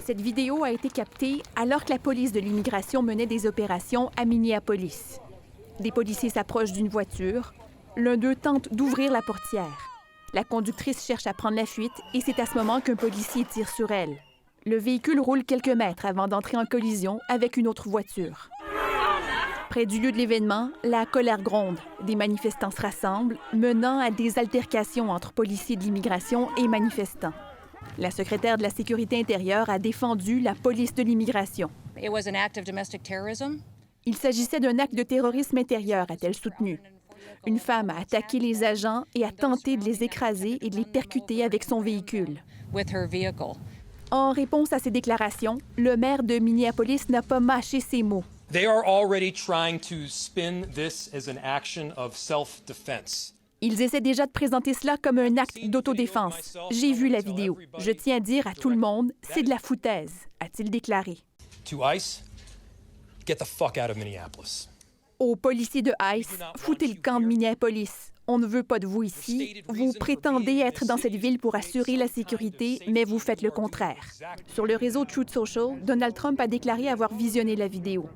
Cette vidéo a été captée alors que la police de l'immigration menait des opérations à Minneapolis. Des policiers s'approchent d'une voiture. L'un d'eux tente d'ouvrir la portière. La conductrice cherche à prendre la fuite et c'est à ce moment qu'un policier tire sur elle. Le véhicule roule quelques mètres avant d'entrer en collision avec une autre voiture. Près du lieu de l'événement, la colère gronde. Des manifestants se rassemblent, menant à des altercations entre policiers de l'immigration et manifestants. La secrétaire de la Sécurité intérieure a défendu la police de l'immigration. Il s'agissait d'un acte de terrorisme intérieur, a-t-elle soutenu. Une femme a attaqué les agents et a tenté de les écraser et de les percuter avec son véhicule. En réponse à ces déclarations, le maire de Minneapolis n'a pas mâché ses mots. They are already trying to spin this as an action of self-defense. Ils essaient déjà de présenter cela comme un acte d'autodéfense. J'ai vu la vidéo. Je tiens à dire à tout le monde, c'est de la foutaise, a-t-il déclaré. To ICE, get the fuck out of Minneapolis. Aux policiers de ICE, foutez le camp de Minneapolis. On ne veut pas de vous ici. Vous prétendez être dans cette ville pour assurer la sécurité, mais vous faites le contraire. Sur le réseau Truth Social, Donald Trump a déclaré avoir visionné la vidéo.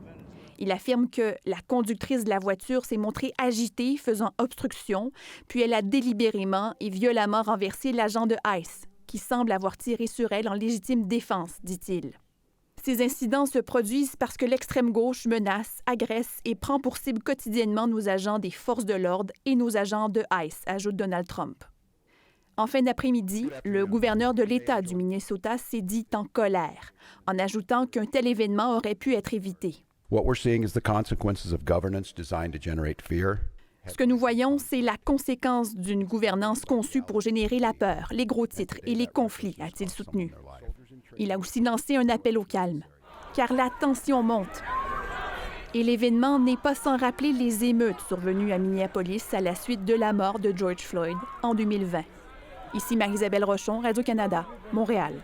Il affirme que la conductrice de la voiture s'est montrée agitée, faisant obstruction, puis elle a délibérément et violemment renversé l'agent de ICE, qui semble avoir tiré sur elle en légitime défense, dit-il. Ces incidents se produisent parce que l'extrême gauche menace, agresse et prend pour cible quotidiennement nos agents des forces de l'ordre et nos agents de ICE, ajoute Donald Trump. En fin d'après-midi, le gouverneur de l'État du Minnesota s'est dit en colère, en ajoutant qu'un tel événement aurait pu être évité. Ce que nous voyons, c'est la conséquence d'une gouvernance conçue pour générer la peur, les gros titres et les conflits, a-t-il soutenu. Il a aussi lancé un appel au calme, car la tension monte. Et l'événement n'est pas sans rappeler les émeutes survenues à Minneapolis à la suite de la mort de George Floyd en 2020. Ici Marie-Isabelle Rochon, Radio-Canada, Montréal.